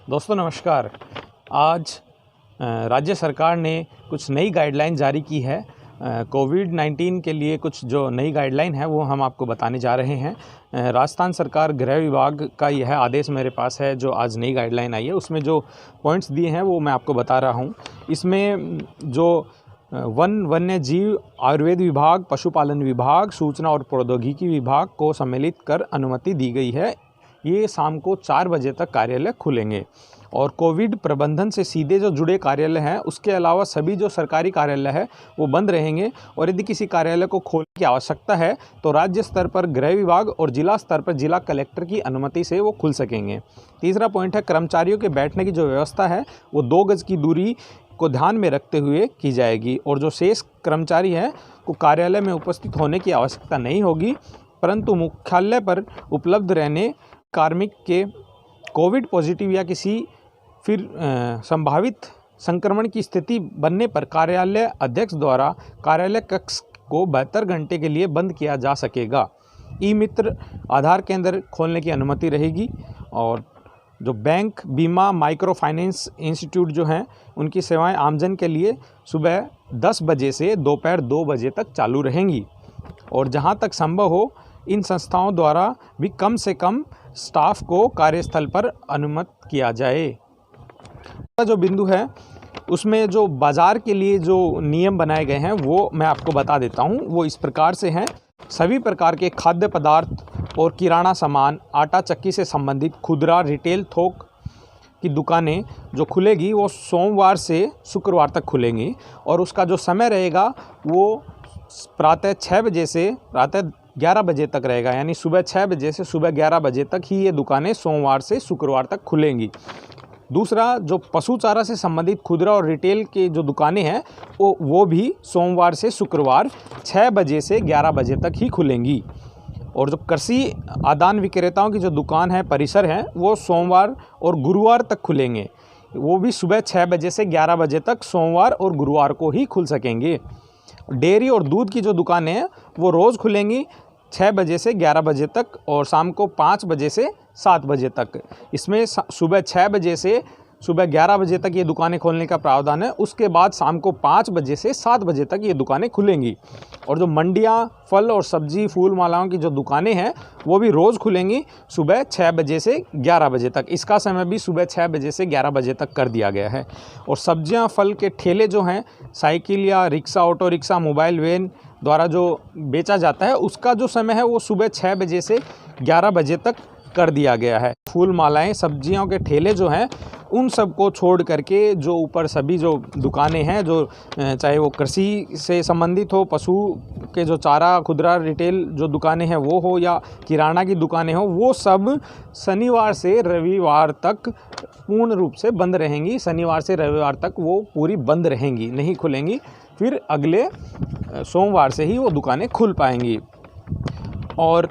दोस्तों नमस्कार। आज राज्य सरकार ने कुछ नई गाइडलाइन जारी की है। कोविड-19 के लिए कुछ जो नई गाइडलाइन है वो हम आपको बताने जा रहे हैं। राजस्थान सरकार गृह विभाग का यह आदेश मेरे पास है जो आज नई गाइडलाइन आई है। उसमें जो पॉइंट्स दिए हैं वो मैं आपको बता रहा हूँ। इसमें जो वन्य जीव आयुर्वेद विभाग, पशुपालन विभाग, सूचना और प्रौद्योगिकी विभाग को सम्मिलित कर अनुमति दी गई है। ये शाम को 4 बजे तक कार्यालय खुलेंगे और कोविड प्रबंधन से सीधे जो जुड़े कार्यालय हैं उसके अलावा सभी जो सरकारी कार्यालय है वो बंद रहेंगे। और यदि किसी कार्यालय को खोलने की आवश्यकता है तो राज्य स्तर पर गृह विभाग और जिला स्तर पर जिला कलेक्टर की अनुमति से वो खुल सकेंगे। तीसरा पॉइंट है कर्मचारियों के बैठने की जो व्यवस्था है वो 2 गज की दूरी को ध्यान में रखते हुए की जाएगी और जो शेष कर्मचारी हैं को कार्यालय में उपस्थित होने की आवश्यकता नहीं होगी, परंतु मुख्यालय पर उपलब्ध रहने कार्मिक के कोविड पॉजिटिव या किसी फिर संभावित संक्रमण की स्थिति बनने पर कार्यालय अध्यक्ष द्वारा कार्यालय कक्ष को 72 घंटे के लिए बंद किया जा सकेगा। ई मित्र आधार केंद्र खोलने की अनुमति रहेगी और जो बैंक, बीमा, माइक्रो फाइनेंस इंस्टीट्यूट जो हैं उनकी सेवाएं आमजन के लिए सुबह 10 बजे से दोपहर 2 बजे तक चालू रहेंगी और जहां तक संभव हो इन संस्थाओं द्वारा भी कम से कम स्टाफ को कार्यस्थल पर अनुमत किया जाए। जो बिंदु है उसमें जो बाज़ार के लिए जो नियम बनाए गए हैं वो मैं आपको बता देता हूँ। वो इस प्रकार से हैं। सभी प्रकार के खाद्य पदार्थ और किराना सामान, आटा चक्की से संबंधित खुदरा रिटेल थोक की दुकानें जो खुलेगी वो सोमवार से शुक्रवार तक खुलेंगी और उसका जो समय रहेगा वो प्रातः 6 बजे से प्रातः 11 बजे तक रहेगा। यानी सुबह 6 बजे से सुबह 11 बजे तक ही ये दुकानें सोमवार से शुक्रवार तक खुलेंगी। दूसरा, जो पशु चारा से संबंधित खुदरा और रिटेल की जो दुकानें हैं वो भी सोमवार से शुक्रवार 6 बजे से 11 बजे तक ही खुलेंगी। और जो कृषि आदान विक्रेताओं की जो दुकान है, परिसर हैं, वो सोमवार और गुरुवार तक खुलेंगे। वो भी सुबह 6 बजे से 11 बजे तक सोमवार और गुरुवार को ही खुल सकेंगे। डेयरी और दूध की जो दुकानें हैं वो रोज़ खुलेंगी 6 बजे से 11 बजे तक और शाम को 5 बजे से 7 बजे तक। इसमें सुबह 6 बजे से सुबह 11 बजे तक ये दुकानें खोलने का प्रावधान है। उसके बाद शाम को 5 बजे से 7 बजे तक ये दुकानें खुलेंगी। और जो मंडियाँ, फल और सब्जी, फूल मालाओं की जो दुकानें हैं वो भी रोज़ खुलेंगी सुबह 6 बजे से 11 बजे तक। इसका समय भी सुबह 6 बजे से 11 बजे तक कर दिया गया है। और सब्जियाँ, फल के ठेले जो हैं, साइकिल या rickshaw, auto rickshaw, mobile van द्वारा जो बेचा जाता है उसका जो समय है वो सुबह 6 बजे से 11 बजे तक कर दिया गया है। फूल मालाएं, सब्जियों के ठेले जो हैं उन सब को छोड़ करके जो ऊपर सभी जो दुकानें हैं, जो चाहे वो कृषि से संबंधित हो, पशु के जो चारा, खुदरा रिटेल जो दुकानें हैं वो हो या किराना की दुकानें हो, वो सब शनिवार से रविवार तक पूर्ण रूप से बंद रहेंगी। शनिवार से रविवार तक वो पूरी बंद रहेंगी, नहीं खुलेंगी। फिर अगले सोमवार से ही वो दुकानें खुल पाएंगी। और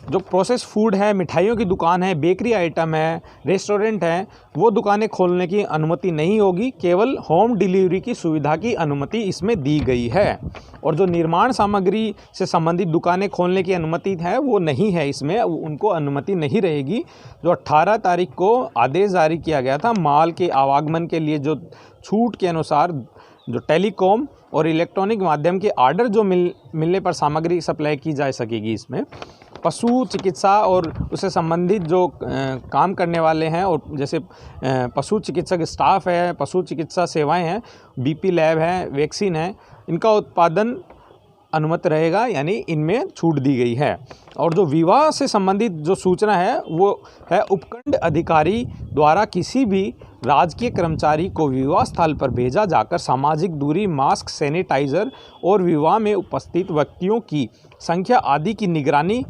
जो प्रोसेस फूड है, मिठाइयों की दुकान है, बेकरी आइटम है, रेस्टोरेंट हैं, वो दुकानें खोलने की अनुमति नहीं होगी। केवल होम डिलीवरी की सुविधा की अनुमति इसमें दी गई है। और जो निर्माण सामग्री से संबंधित दुकानें खोलने की अनुमति है वो नहीं है, इसमें उनको अनुमति नहीं रहेगी। जो 18 तारीख को आदेश जारी किया गया था माल के आवागमन के लिए, जो छूट के अनुसार जो टेलीकॉम और इलेक्ट्रॉनिक माध्यम के आर्डर जो मिलने पर सामग्री सप्लाई की जा सकेगी। इसमें पशु चिकित्सा और उससे संबंधित जो काम करने वाले हैं और जैसे पशु चिकित्सक स्टाफ है, पशु चिकित्सा सेवाएं हैं, बीपी लैब है, वैक्सीन है, इनका उत्पादन अनुमत रहेगा, यानी इनमें छूट दी गई है। और जो विवाह से संबंधित जो सूचना है वो है उपखंड अधिकारी द्वारा किसी भी राजकीय कर्मचारी को विवाह स्थल पर भेजा जाकर सामाजिक दूरी, मास्क, सैनिटाइजर और विवाह में उपस्थित व्यक्तियों की संख्या आदि की निगरानी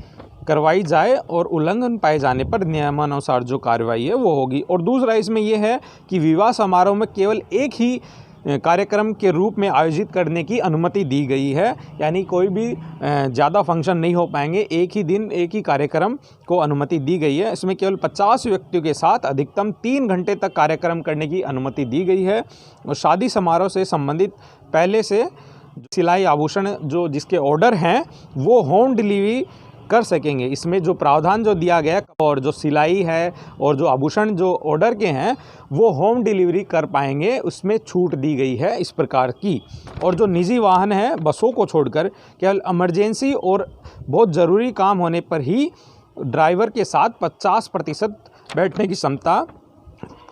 करवाई जाए और उल्लंघन पाए जाने पर नियमानुसार जो कार्रवाई है वो होगी। और दूसरा इसमें यह है कि विवाह समारोह में केवल एक ही कार्यक्रम के रूप में आयोजित करने की अनुमति दी गई है, यानी कोई भी ज़्यादा फंक्शन नहीं हो पाएंगे। एक ही दिन एक ही कार्यक्रम को अनुमति दी गई है। इसमें केवल 50 व्यक्तियों के साथ अधिकतम 3 घंटे तक कार्यक्रम करने की अनुमति दी गई है। और शादी समारोह से संबंधित पहले से सिलाई आभूषण जो जिसके ऑर्डर हैं वो होम डिलीवरी कर सकेंगे। इसमें जो प्रावधान जो दिया गया और जो सिलाई है और जो आभूषण जो ऑर्डर के हैं वो होम डिलीवरी कर पाएंगे, उसमें छूट दी गई है इस प्रकार की। और जो निजी वाहन है बसों को छोड़कर केवल इमरजेंसी और बहुत ज़रूरी काम होने पर ही ड्राइवर के साथ 50% बैठने की क्षमता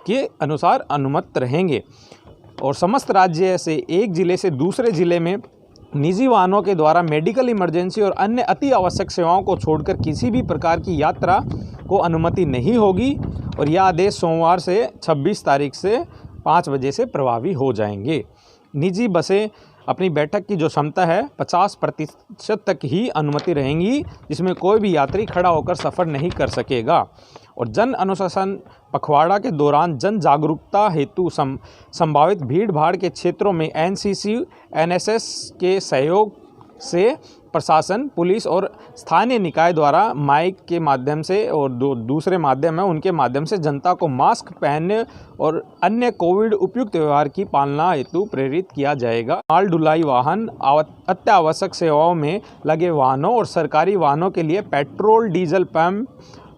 के अनुसार अनुमत रहेंगे। और समस्त राज्य से एक ज़िले से दूसरे ज़िले में निजी वाहनों के द्वारा मेडिकल इमरजेंसी और अन्य अति आवश्यक सेवाओं को छोड़कर किसी भी प्रकार की यात्रा को अनुमति नहीं होगी। और यह आदेश सोमवार से 26 तारीख से 5 बजे से प्रभावी हो जाएंगे। निजी बसें अपनी बैठक की जो क्षमता है 50% तक ही अनुमति रहेंगी, जिसमें कोई भी यात्री खड़ा होकर सफ़र नहीं कर सकेगा। और जन अनुशासन पखवाड़ा के दौरान जन जागरूकता हेतु संभावित भीड़ भाड़ के क्षेत्रों में एनसीसी एनएसएस के सहयोग से प्रशासन, पुलिस और स्थानीय निकाय द्वारा माइक के माध्यम से और दूसरे माध्यम है उनके माध्यम से जनता को मास्क पहनने और अन्य कोविड उपयुक्त व्यवहार की पालना हेतु प्रेरित किया जाएगा। माल ढुलाई वाहन, अत्यावश्यक सेवाओं में लगे वाहनों और सरकारी वाहनों के लिए petrol, diesel pump,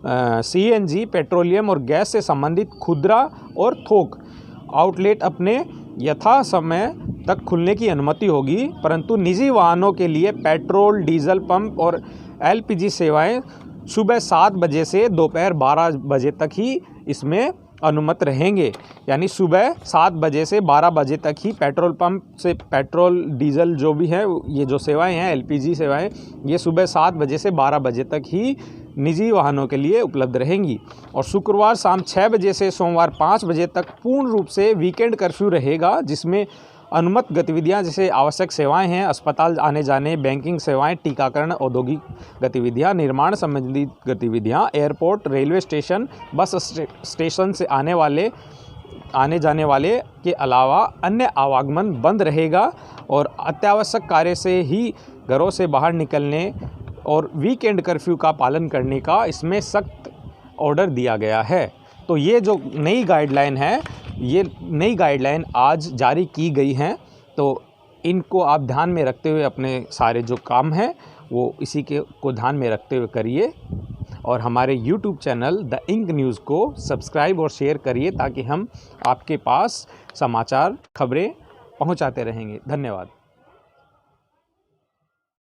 CNG, petroleum और गैस से संबंधित खुदरा और थोक आउटलेट अपने यथा समय तक खुलने की अनुमति होगी, परंतु निजी वाहनों के लिए पेट्रोल, डीजल पंप और एलपीजी सेवाएं सुबह 7 बजे से दोपहर 12 बजे तक ही इसमें अनुमत रहेंगे। यानी सुबह 7 बजे से 12 बजे तक ही पेट्रोल पंप से पेट्रोल, डीजल जो भी है ये जो सेवाएं हैं एलपीजी सेवाएं, ये सुबह 7 बजे से 12 बजे तक ही निजी वाहनों के लिए उपलब्ध रहेंगी। और शुक्रवार शाम 6 बजे से सोमवार 5 बजे तक पूर्ण रूप से वीकेंड कर्फ्यू रहेगा, जिसमें अनुमत गतिविधियां जैसे आवश्यक सेवाएं हैं, अस्पताल आने जाने, बैंकिंग सेवाएं, टीकाकरण, औद्योगिक गतिविधियां, निर्माण संबंधित गतिविधियां, airport, railway station, bus station से आने जाने वाले के अलावा अन्य आवागमन बंद रहेगा। और अत्यावश्यक कार्य से ही घरों से बाहर निकलने और वीकेंड कर्फ्यू का पालन करने का इसमें सख्त ऑर्डर दिया गया है। तो ये जो नई गाइडलाइन है, ये नई गाइडलाइन आज जारी की गई हैं, तो इनको आप ध्यान में रखते हुए अपने सारे जो काम हैं वो इसी को ध्यान में रखते हुए करिए। और हमारे YouTube channel The Ink News को सब्सक्राइब और शेयर करिए, ताकि हम आपके पास समाचार, खबरें पहुंचाते रहेंगे। धन्यवाद।